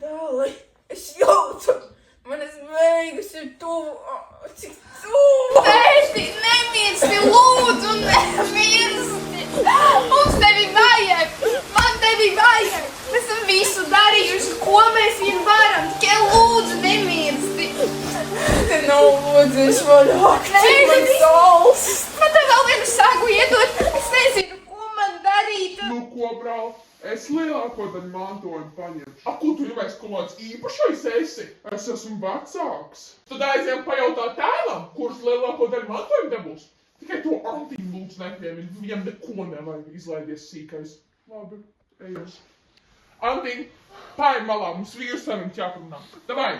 Dēli, es jūtu, manas beigas ir tuvu, cik tuvu. Tēti, nemirsti, lūdzu, nemirsti. Mums tevi vajag, man tevi vajag. Mēs esam visu darījuši, ko mēs vien varam. Tikai lūdzu, nemirsti. Te nav lūdzu, vairāk, cik man saules. Man te vēl vienu sagu iedot. Es nezinu, ko man darīt. Nu, ko, brāl? Es lielāko daļu mantojumu paņemšu. Ko tu jau esi kaut kāds īpašais esi? Es esmu vecāks. Tad aizējām pajautāt tēvam, kurš lielāko daļu mantojumu dabūs. Tikai to Antīnu lūdzu nepiemini. Viņam neko nevajag izlaidies sīkais. Labi, ejos. Antīna, pāri malā, mums vīru sarunu ķaprunā. Davai,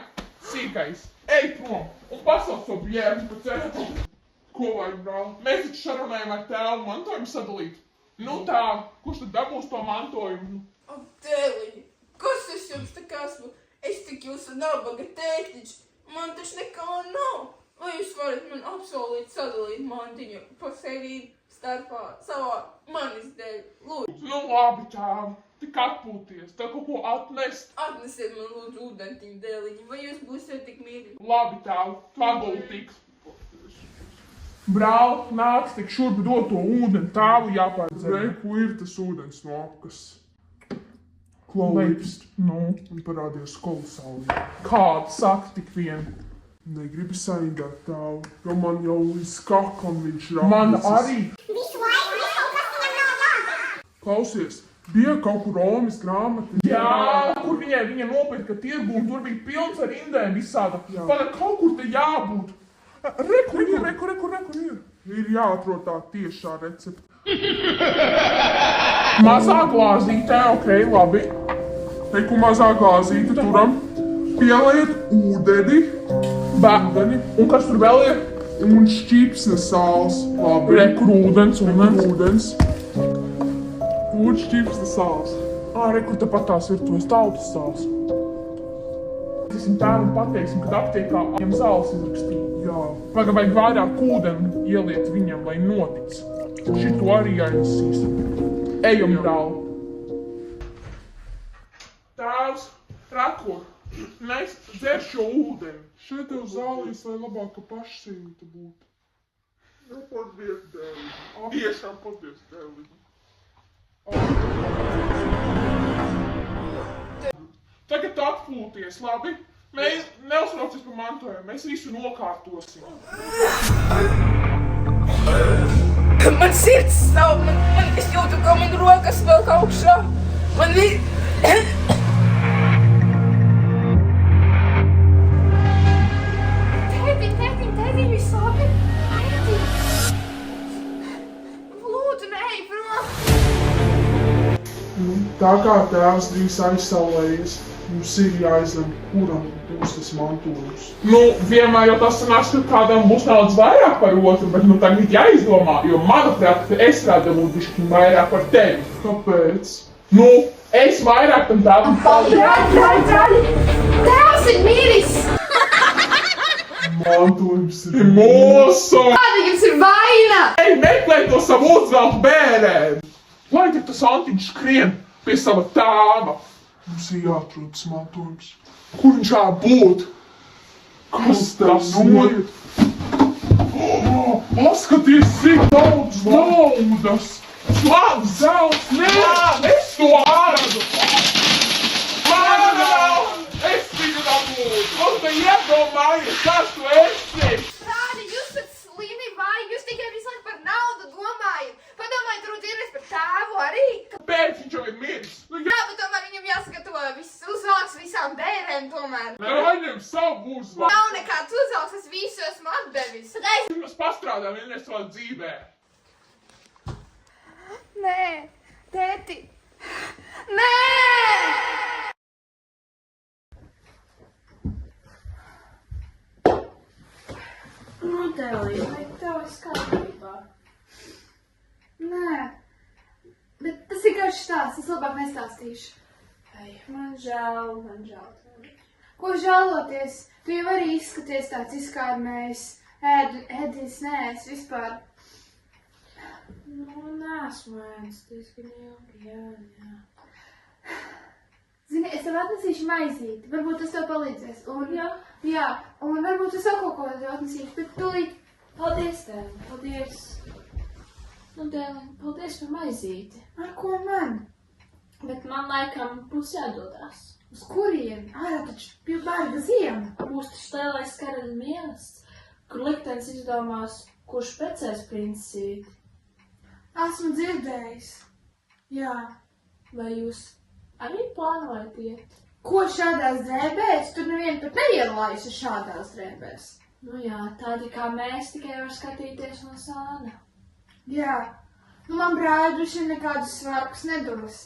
sīkais, ej prom un pasauc to bjērnu pa ceļu. Ko vajag, brāl? Mēs taču sarunājam ar tēvu mantojumu sadalīt. Nu tā, kurš tad dabūs to mantojumu? Dēliņi, kas es jums tā kā esmu? Es tik jūsu nabaga tēktiņš, man taču nekā nav. Vai jūs varat man apsolīt sadalīt mantiņu pa sevi starpā savā manis dēļ? Lūdzu. Nu labi, tēvu, tik atpūties, tev kaut ko atnest. Atnesiet man lūdzu ūdentiņu dēliņi, vai jūs būsiet tik mīļi? Labi, tēvu, paguli tiks. Brāl, nāc tik šurp dot to ūdeni, tēvu jāpārdzer. Re, ko ir tas ūdens no apkas? Klaupst. Nu, un parādies kolosāli. Kāda saka tik vien? Negribi saindāt tēvu, jo man jau līdz kakam viņš ir apnicis. Man arī. Visu laiku visu kaut kas viņam nav jādara. Klausies, bija kaut kur Romas grāmata. Jā, kur viņa nopirka tirgu un tur bija pilns ar indēm visāda. Pada kaut kur te jābūt. Rekur ir. Ir jāatrod tā tiešā recepte. Mazā glāzītē, ok, labi. Reku mazā glāzīte turam. Pieliet ūdeni. Un kas tur vēl ir? Un šķipsnes sāls. Labi. Rekur ūdens. Un šķipsnes sāls. Rekur tepat tās ir tos tautas sāls. Teiksim tēvam pateiksim, kad aptiekā viņam zāles izrakstīt. Jā. Paga vajag vairāk ūdeni ieliet viņam, lai notic. Šito arī jāizsīsim. Ejam, brāl. Tēvs, rako, nes dzer šo ūdeni. Šeit tev zālīs, lai labāka pašsīmta būtu. Nu, paldies, dēli. Tiešām paldies, dēli. Tagad atpūties, labi? Mēs neuztraucies par mantojumu, mēs visu nokārtosim. Man sirds stāv, es jūtu, ka man rokas vēl augšā. Man Tēti, viss labi? Tēti. Lūdzu, neej prom. Tā kā tēvs drīz aizsaulējies, mums ir jāizlem, kuram būs tas mantojums. Nu, vienmēr jau tas sanāks, ka kādam būs daudz vairāk par otru, bet tagad jāizdomā, jo manuprāt, es rādu bišķiņ vairāk par tevi. Kāpēc? Nu, es vairāk tam tēvam paldies. Tēvs ir miris. Mantojums ir mūsu! Kāda jums ir vaina? Ej, meklē to savu uzvelku bērēnu! Lai tik tas Antiņš skrien pie sava tēva! Mums ir jāatrod tas mantojums. Kur viņš jābūt? Kas tas noiet? Paskaties, cik daudz naudas! Slāns, zelts, nē! Es to āradu! Es viņu dabūju! Un te iedomājies, kas tu esi! Brāļi, jūs esat slimi vai? Jūs tikai visu laiku par naudu domājat. Padomājiet, rūdzīties par tēvu arī. Kāpēc viņš jau ir miris? Nu, Jā, bet tomēr viņam jāsagatavo viss uzvalks visām bērēm tomēr. Nevaļņem savu uzvalku! Nav nekāds uzvalks, es visu esmu atdevis. Mēs pastrādājam vienreiz savā dzīvē. Nē, tēti. Nē! Nu, Tēlī, vai tev ir kārtībā? Nē, bet tas ir garš stāsts, es labāk nestāstīšu. Ai, man žēl. Ko žēloties? Tu jau arī izskaties tāds izkārmējis, ēdis neēs vispār. Nu, neesmu ēdis diezgan ilgi, jā. Zini, Zini, es tev atnesīšu maizīti. Varbūt tas tev palīdzēs. Un, Jā. Un varbūt es vēl kaut ko tev atnesīšu, bet tūlīt. Paldies, tēl. Paldies. Nu, tēl, paldies par maizīti. Ar ko man? Bet man laikam būs jādodās. Uz kurien? Ārā taču pilbārga ziema. Būs taču lielais karaļa mīlestība, kur liktenis izdomās, kurš precēs princesīti. Esmu dzirdējis. Jā. Vai jūs arī plānojat iet? Ko šādās drēbēs? Tur nevienu pat neielājusi šādās drēbēs. Nu jā, tādi kā mēs tikai var skatīties no sāna. Jā. Nu, man brāļi droši vien nekādus svārkus nedos.